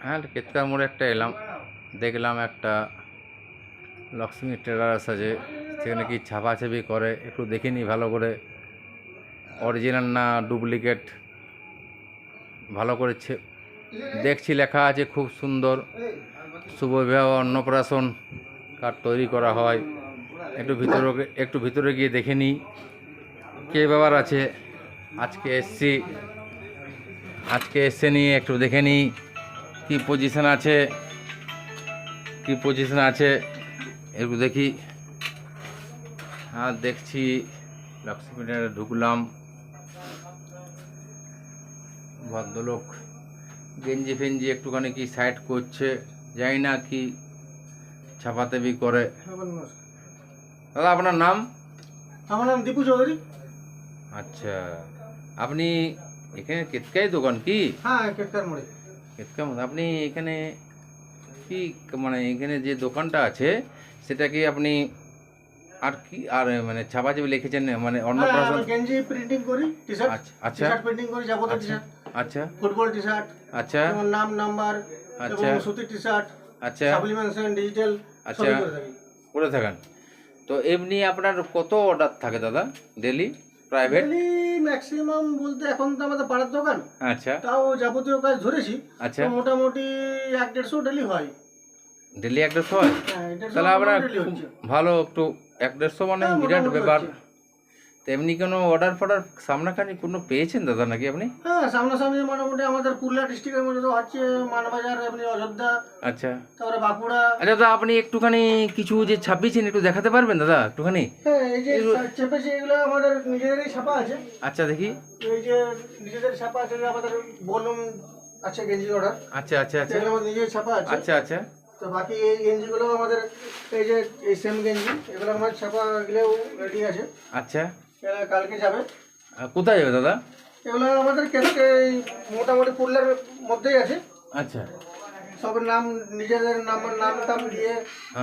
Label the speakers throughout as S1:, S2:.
S1: হ্যাঁ, কেতকার মোড়ে একটা এলাম, দেখলাম একটা লক্ষ্মী ট্রেডার্স আছে, সেখানে কি ছাপাছাপি করে একটু দেখে নিই ভালো করে, অরিজিনাল না ডুপ্লিকেট ভালো করে দেখছি। লেখা আছে খুব সুন্দর, শুভ বিবাহ অন্নপ্রাশন কার্ড তৈরি করা হয়। একটু ভিতরে গিয়ে দেখে নিই কে ব্যাপার আছে। আজকে এসছে নিয়ে একটু দেখে নিই কী পজিশন আছে একটু দেখি। হ্যাঁ, দেখছি লক্ষ্মী ঢুকলাম, ভদ্রলোক গেঞ্জি ফেঞ্জি একটুখানি কি সাইড করছে, জানি না কি ছাপাতেবি করে। দাদা, আপনার নাম?
S2: আমার নাম দীপু চৌধুরী।
S1: আচ্ছা, আপনি এখানে কেতকাই দোকান কি?
S2: হ্যাঁ, কেতকার মোড়ে।
S1: কেতকা মোড়। আপনি এখানে কি মানে এখানে যে দোকানটা আছে সেটা কি আপনি আর মানে ছাপাছাপি লিখেছেন মানে অন্নপ্রাশন?
S2: আমি গেঞ্জি প্রিন্টিং করি, টি-শার্ট।
S1: আচ্ছা
S2: টি-শার্ট প্রিন্টিং করি, যাবতীয় টি-শার্ট।
S1: আচ্ছা
S2: ফুটবল টি-শার্ট,
S1: আচ্ছা
S2: যেমন নাম, নাম্বার,
S1: আচ্ছা
S2: এবং সুতির টি-শার্ট,
S1: আচ্ছা
S2: সাপ্লিমেন্টেশন, ডিজিটাল
S1: আচ্ছা
S2: সবই করে থাকি।
S1: করে থাকেন। তো এমনি আপনার কত অর্ডার থাকে দাদা ডেলি প্রাইভেট?
S2: ডেইলি ম্যাক্সিমাম বলতে এখন তো আমাদের পাড়ার দোকান,
S1: আচ্ছা
S2: তাও যাবতীয় কাজ ধরেছি,
S1: আচ্ছা।
S2: তো মোটামুটি 1-150 ডেইলি হয়।
S1: ডেলি 1-150 হয়?
S2: হ্যাঁ, 150
S1: তাহলে আপনার
S2: ডেইলি
S1: খুব
S2: হচ্ছে।
S1: ভালো। একটু 1-150 মানে
S2: হ্যাঁ,
S1: বিরাট
S2: মোটামুটি
S1: ব্যাপার।
S2: হচ্ছে।
S1: তো এমনি কোনো অর্ডার ফর্ডার সামনাসামনি কোনো পেয়েছেন দাদা নাকি আপনি?
S2: হ্যাঁ, সামনাসামনি মোটামুটি আমাদের পুরুলিয়া ডিস্ট্রিক্টের মধ্যে তো হচ্ছে মানবাজার, এমনি অযোধ্যা,
S1: আচ্ছা
S2: তারপরে বাঁকুড়া।
S1: আচ্ছা দাদা, আপনি একটুখানি কিছু যে ছাপিয়েছেন একটু দেখাতে পারবেন দাদা একটুখানি?
S2: হ্যাঁ, এই যে চেপেছে, এগুলো আমাদের নিজেদেরই ছাপা আছে।
S1: আচ্ছা দেখি।
S2: এই যে নিজেদের ছাপা আছে, যে আমাদের বলুন আছে গেঞ্জি অর্ডার,
S1: আচ্ছা আচ্ছা আচ্ছা
S2: এগুলো আমাদের নিজের ছাপা আছে।
S1: আচ্ছা আচ্ছা
S2: তো বাকি এই গেঞ্জিগুলো আমাদের, এই যে এই সেম গেঞ্জি, এগুলো আমার ছাপা এগুলোও রেডি আছে।
S1: আচ্ছা।
S2: এগুলো কালকে যাবে।
S1: কোথায় যাবে দাদা?
S2: এগুলো আমাদের কেটে মোটামুটি পুরুলিয়ার মধ্যেই আছে।
S1: আচ্ছা
S2: সব নাম, নিজেদের নাম টাম দিয়ে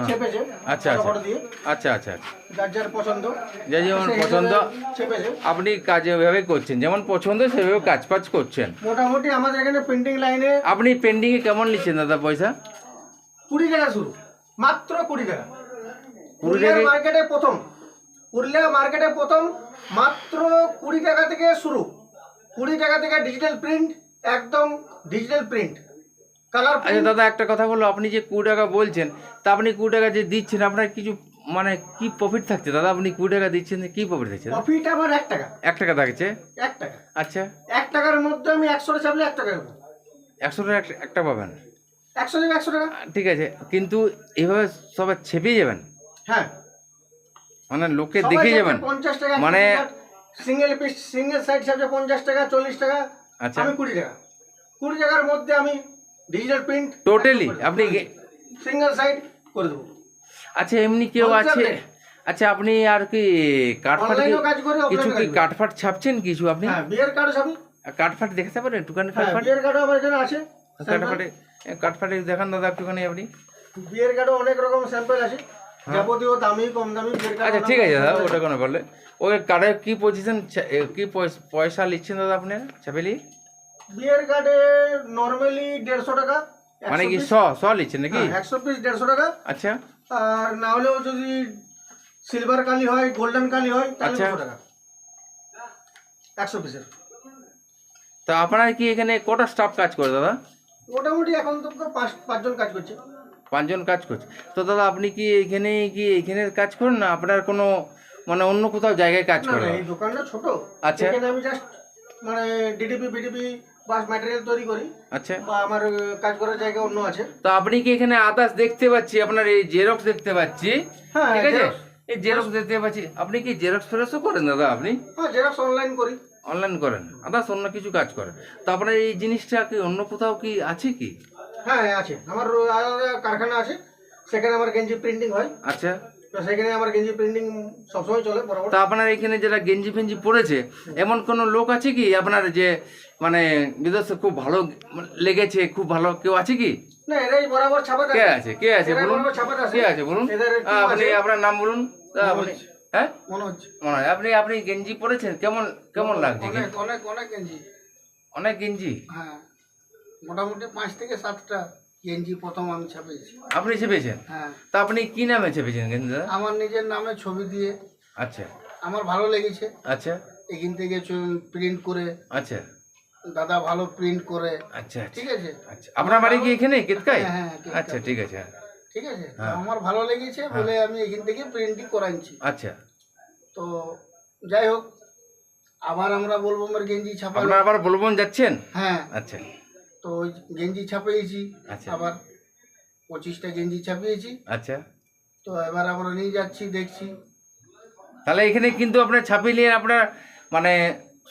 S2: চেপেছে,
S1: আচ্ছা আচ্ছা
S2: ফটো দিয়ে।
S1: আচ্ছা আচ্ছা আচ্ছা।
S2: যার যার পছন্দ,
S1: যে যেমন
S2: সেই
S1: পছন্দ
S2: হিসেবে চেপেছে।
S1: আপনি কাজ এভাবে করছেন, যেমন পছন্দ সেভাবে কাজ ফাজ করছেন।
S2: মোটামুটি আমাদের এখানে প্রিন্টিং লাইনে
S1: আপনি পেন্ডিংয়ে কেমন নিচ্ছেন দাদা পয়সা?
S2: 20 টাকা শুরু, মাত্র 20 টাকা।
S1: 20
S2: পুরুলিয়া
S1: টাকায়?
S2: মার্কেটে প্রথম মাত্র 20 টাকা থেকে শুরু। 20 টাকা থেকে ডিজিটাল প্রিন্ট, একদম ডিজিটাল প্রিন্ট, কালার
S1: আচ্ছা
S2: প্রিন্ট।
S1: দাদা, একটা কথা বললো, আপনি যে 20 টাকা বলছেন, তা আপনি 20 টাকা যে দিচ্ছেন আপনার কিছু মানে কি প্রফিট থাকছে দাদা? আপনি 20 টাকা দিচ্ছেন, কি প্রফিট থাকছে?
S2: প্রফিট আমার 1 টাকা।
S1: 1 টাকা থাকছে?
S2: 1 টাকা।
S1: আচ্ছা,
S2: 1 টাকার মধ্যে আমি 100টা চাপলে 1 টাকা পাবো।
S1: 100 টাকা একটা পাবেন?
S2: 100 থেকে 100 টাকা।
S1: ঠিক আছে, কিন্তু এইভাবে সবাই ছেপিয়ে যাবেন
S2: হ্যাঁ,
S1: মানে লোকে
S2: সবাই
S1: দেখে
S2: চাপলে
S1: যাবেন
S2: 50 টাকা,
S1: মানে?
S2: সিঙ্গেল পিস, সিঙ্গেল সাইড চাপলে 50 টাকা, 40 টাকা।
S1: আচ্ছা,
S2: আমি 20 টাকা। 20 টাকার মধ্যে আমি ডিজিটাল প্রিন্ট
S1: টোটালি আপনি
S2: সিঙ্গেল সাইড করে দেবো।
S1: আচ্ছা, এমনি কেউ আছে? আচ্ছা, আপনি আর কি কাঠফাট
S2: অনলাইনেও কাজ করে,
S1: কিছু
S2: অফলাইনেও
S1: কি
S2: কাজ করে।
S1: কাঠফাট ছাপছেন কিছু আপনি?
S2: হ্যাঁ, বিয়ের কার্ডও ছাপি।
S1: কাঠফাট দেখাতে পারেন একটুখানি?
S2: হ্যাঁ,
S1: কাঠফাট
S2: বিয়ের কার্ডও আমার এখানে আছে।
S1: কাঠফাটে দেখান দাদা একটুখানি আপনি।
S2: বিয়ের কার্ডও অনেক রকম স্যাম্পল আছে, যাবতীয় দামি কম দামি বিয়ের কার্ড।
S1: আচ্ছা ঠিক আছে দাদা, ওটা কোনো বললে ওই কার্ডের কি পজিশন, কি পয়সা নিচ্ছেন দাদা আপনি ছাপেলি?
S2: বিয়ের কার্ডে নরমালি 150 টাকা।
S1: মানে কি 100 নিচ্ছেন নাকি?
S2: 100 পিস 150 টাকা।
S1: আচ্ছা
S2: আর না হলেও যদি সিলভার কালি হয়, গোল্ডেন কালি হয়, তাহলে
S1: আচ্ছা।
S2: 200 টাকা 100 পিসের।
S1: তা আপনার কি এখানে কটা স্টাফ কাজ করে দাদা?
S2: মোটামুটি এখন তো 5 জন কাজ করছে।
S1: 5 জন কাজ করছে। তো দাদা আপনি কি এইখানে কাজ করেন না আপনার কোনো মানে অন্য কোথাও জায়গায় কাজ
S2: না
S1: করেন?
S2: না, এই দোকানটা ছোট।
S1: আচ্ছা।
S2: এখানে আমি জাস্ট মানে ডিডিপি বিডিপি বাস ম্যাটেরিয়াল তৈরি করি,
S1: আচ্ছা।
S2: বা আমার কাজ করার জায়গা অন্য আছে।
S1: তো আপনি কি এখানে আদার্স দেখতে পাচ্ছি, আপনার এই জেরক্স দেখতে পাচ্ছি,
S2: হ্যাঁ,
S1: ঠিক আছে?
S2: Xerox।
S1: এই জেরক্স দেখতে পাচ্ছি, আপনি কি জেরক্স ফেরক্সও করেন দাদা আপনি?
S2: হ্যাঁ, জেরক্স অনলাইন করি।
S1: অনলাইন করেন, আদার্স অন্য কিছু কাজ করেন। তো আপনার এই জিনিসটা কি অন্য কোথাও কি আছে কি?
S2: হ্যাঁ, আছে, আমার আলাদা কারখানা আছে, সেখানে আমার গেঞ্জি প্রিন্টিং হয়।
S1: আচ্ছা।
S2: তো সেখানে আমার গেঞ্জি প্রিন্টিং সবসময় চলে বরাবর।
S1: তা আপনার এখানে যারা গেঞ্জি ফেঞ্জি পড়েছে, এমন কোনো লোক আছে কি আপনার যে মানে বিদেশে খুব ভালো লেগেছে, খুব ভালো কেউ আছে কি?
S2: না, এরাই বরাবর ছাপা
S1: কে
S2: থাকে।
S1: আছে
S2: এরাই
S1: বলুন?
S2: বরাবর ছাপা থাকে।
S1: কে আছে বলুন?
S2: এদের team
S1: আপনি
S2: আছে।
S1: আপনার নাম বলুন। আপনি হ্যাঁ
S2: মনোজ।
S1: মনে হয় আপনি গেঞ্জি পরেছেন, কেমন লাগছে?
S2: অনেক অনেক অনেক গেঞ্জি।
S1: অনেক গেঞ্জি?
S2: হ্যাঁ, মোটামুটি 5 থেকে 7টা গেঞ্জি প্রথম আমি ছাপিয়েছি।
S1: আপনি চেপেছেন?
S2: হ্যাঁ,
S1: তা আপনি কি নামে চেপেছেন গেঞ্জি দাদা?
S2: আমার নিজের নামে ছবি দিয়ে
S1: আচ্ছা
S2: আমার ভালো লেগেছে।
S1: আচ্ছা
S2: এখান থেকে প্রিন্ট করে
S1: আচ্ছা
S2: দাদা ভালো প্রিন্ট করে,
S1: আচ্ছা আচ্ছা
S2: ঠিক আছে?
S1: আচ্ছা। আপনার বাড়ি কি এখানে কেতকায়?
S2: হ্যাঁ, হ্যাঁ, কেতকায়।
S1: আচ্ছা ঠিক আছে।
S2: ঠিক আছে, তো
S1: হ্যাঁ।
S2: আমার ভালো লেগেছে বলে আমি এখান থেকে প্রিন্টই করাইছি।
S1: আচ্ছা,
S2: তো যাই হোক, আবার আমরা বলবো আমার গেঞ্জি ছাপা।
S1: আপনার আবার বলবন যাচ্ছেন?
S2: হ্যাঁ,
S1: আচ্ছা
S2: তো ওই গেঞ্জি ছাপিয়েছি,
S1: আচ্ছা
S2: আবার 25টা গেঞ্জি ছাপিয়েছি।
S1: আচ্ছা।
S2: তো এবার আমরা নিয়ে যাচ্ছি, দেখছি।
S1: তাহলে এখানে কিন্তু আপনার ছাপিয়ে নিয়ে আপনার মানে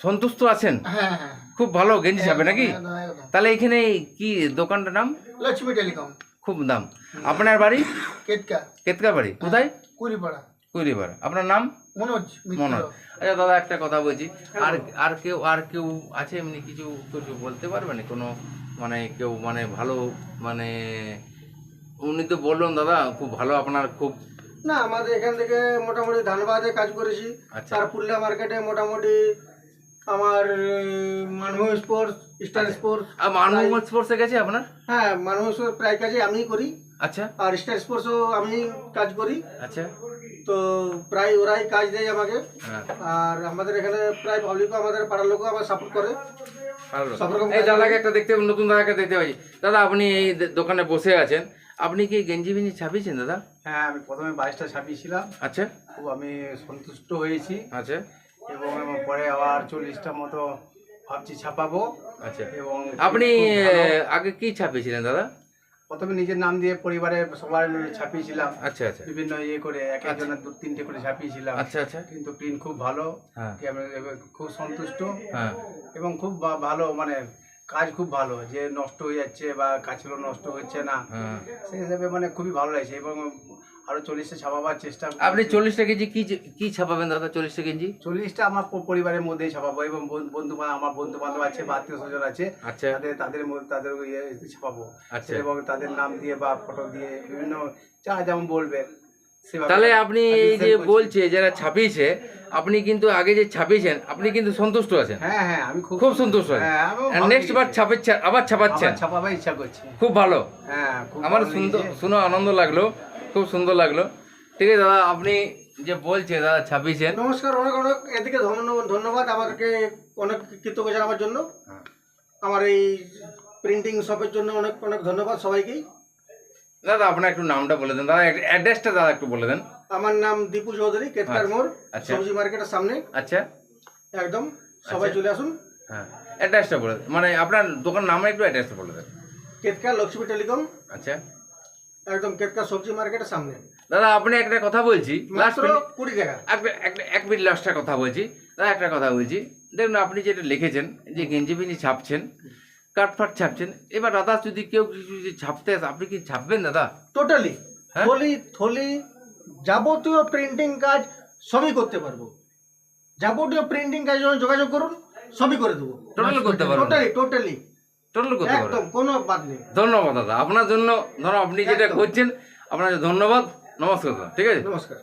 S1: সন্তুষ্ট আছেন?
S2: হ্যাঁ হ্যাঁ,
S1: খুব ভালো গেঞ্জি ছাপে নাকি?
S2: একদম, একদম।
S1: তাহলে এখানে কি দোকানটার নাম?
S2: লক্ষ্মী টেলিকম,
S1: খুব দাম। আপনার বাড়ি?
S2: কেতকা,
S1: কেতকা বাড়ি কোথায়?
S2: কুড়িপাড়া।
S1: কুড়িবার। আপনার নাম?
S2: মনোজ মিত্র।
S1: মনোজ। আচ্ছা দাদা একটা কথা বলছি, আর আর কেউ আছে এমনি কিছু কিছু বলতে পারবেন কোনো মানে কেউ মানে ভালো মানে উনি তো বললেন দাদা খুব ভালো আপনার খুব
S2: না, আমাদের এখান থেকে মোটামুটি ধানবাদে কাজ করেছি।
S1: আচ্ছা।
S2: তার পুরুলিয়া মার্কেটে মোটামুটি আমার মানভূম স্পোর্টস, স্টার স্পোর্টস।
S1: আর মানভূম স্পোর্টসে গেছে আপনার?
S2: হ্যাঁ, মানভূম স্পোর্টস প্রায় কাজে আমিই করি,
S1: আচ্ছা
S2: আর স্টার স্পোর্টসও আমি কাজ করি।
S1: আচ্ছা
S2: তো প্রায় ওরাই কাজ দেয় আমাকে।
S1: হ্যাঁ
S2: আর আমাদের এখানে প্রায় পাবলিকও, আমাদের পাড়ার লোকও আমার সাপোর্ট করে।
S1: ভালো।
S2: সব রকম
S1: এই
S2: কাজ
S1: দাদাকে একটা দেখতে নতুন দাদাকে দেখতে পাই। দাদা আপনি এই দোকানে বসে আছেন, আপনি কি গেঞ্জি ফেঞ্জি ছাপিয়েছেন দাদা?
S3: হ্যাঁ, আমি প্রথমে 22টা ছাপিয়েছিলাম,
S1: আচ্ছা
S3: খুব আমি সন্তুষ্ট হয়েছি
S1: আচ্ছা
S3: এবং পরে আবার 40টা মতো ভাবছি ছাপাবো।
S1: আচ্ছা।
S3: এবং
S1: আপনি
S3: খুব ভালো।
S1: আগে কি ছাপিয়েছিলেন দাদা?
S3: প্রথমে নিজের নাম দিয়ে পরিবারের সবার ছাপিয়েছিলাম,
S1: আচ্ছা আচ্ছা
S3: বিভিন্ন ইয়ে করে এক একজনের 2-3টে করে ছাপিয়েছিলাম।
S1: আচ্ছা আচ্ছা
S3: কিন্তু প্রিন্ট খুব ভালো,
S1: হ্যাঁ
S3: কি আমি খুব সন্তুষ্ট
S1: হ্যাঁ
S3: এবং খুব ভালো, মানে কাজ খুব ভালো, যে নষ্ট হয়ে যাচ্ছে বা কাজগুলো নষ্ট হচ্ছে না,
S1: হ্যাঁ।
S3: সেই হিসাবে মানে খুবই ভালো লাগছে। এবং আরো 40টা ছাপাবার চেষ্টা
S1: আপনি 40টা কেজি কি ছাপাবেন দাদা? 40টা কেজি
S3: 40টা আমার পরিবারের মধ্যেই ছাপাবো এবং আমার বন্ধু বান্ধব আছে বা আত্মীয় স্বজন আছে,
S1: আচ্ছা
S3: তাদের মধ্যে তাদের ইয়ে ছাপাবো।
S1: আচ্ছা।
S3: এবং তাদের নাম দিয়ে বা ফটো দিয়ে বিভিন্ন যা যেমন বলবে সেভাবে।
S1: তাহলে আপনি
S3: আমি
S1: এই যে
S3: send করছি।
S1: বলছে যারা ছাপিয়েছে, আপনি কিন্তু আগে যে ছাপিয়েছেন আপনি কিন্তু সন্তুষ্ট আছেন?
S3: হ্যাঁ হ্যাঁ, আমি
S1: খুব সন্তুষ্ট আছেন।
S3: হ্যাঁ, আমিও ভালো
S1: নেক্সট বার
S3: লেগেছে।
S1: ছাপাচ্ছেন, আবার ছাপাচ্ছেন?
S3: আবার ছাপাবার ইচ্ছা করছি।
S1: খুব ভালো।
S3: হ্যাঁ, খুব
S1: আমার
S3: ভালো
S1: সুন্দর
S3: লেগেছে।
S1: শুনে আনন্দ লাগলো, খুব সুন্দর লাগলো। ঠিক আছে দাদা, আপনি যে বলছে দাদা ছাপিয়েছেন।
S2: নমস্কার, অনেক অনেক এদিকে ধন্যবাদ আমাদেরকে অনেক কৃতজ্ঞ জানাবার জন্য। আমার এই প্রিন্টিং শপের জন্য অনেক অনেক ধন্যবাদ সবাইকেই।
S1: দাদা আপনার একটু নামটা বলে দেন দাদা, অ্যাড্রেসটা দাদা একটু বলে দেন।
S2: আমার নাম দীপু চৌধুরী, কেতকার মোড়,
S1: আচ্ছা।
S2: সবজি মার্কেটের সামনে
S1: আচ্ছা
S2: একদম। সবাই
S1: আচ্ছা।
S2: চলে আসুন।
S1: হ্যাঁ, অ্যাড্রেসটা বলে দেন, মানে আপনার দোকান নামে একটু অ্যাড্রেসটা বলে দেন।
S2: কেতকা লক্ষ্মী টেলিকম,
S1: আচ্ছা
S2: একদম কেতকা সবজি মার্কেটের সামনে।
S1: দাদা আপনি একটা কথা বলছি, লাস্ট
S2: মাত্র 20 টাকা।
S1: এক মিনিট লাস্টটা কথা বলছি দাদা, একটা কথা বলছি। দেখুন আপনি যেটা লিখেছেন যে গেঞ্জি ফেঞ্জি ছাপছেন, কাটফাট ছাপছেন, এবার দাদা যদি কেউ কিছু যদি ছাপতে আসে আপনি কি ছাপবেন দাদা?
S2: টোটালি
S1: হ্যাঁ?
S2: থলি যাবতীয় প্রিন্টিং কাজ সবই করতে পারবো। যাবতীয় প্রিন্টিং কাজ যখন যোগাযোগ করুন সবই করে দেবো।
S1: টোটাল করতে পারবেন?
S2: টোটালি
S1: টোটাল করতে পারবেন?
S2: একদম কোনো বাদ নেই।
S1: ধন্যবাদ দাদা আপনার জন্য, ধরো আপনি যেটা
S2: একদম।
S1: করছেন আপনার ধন্যবাদ, নমস্কার দাদা, ঠিক আছে?
S2: নমস্কার।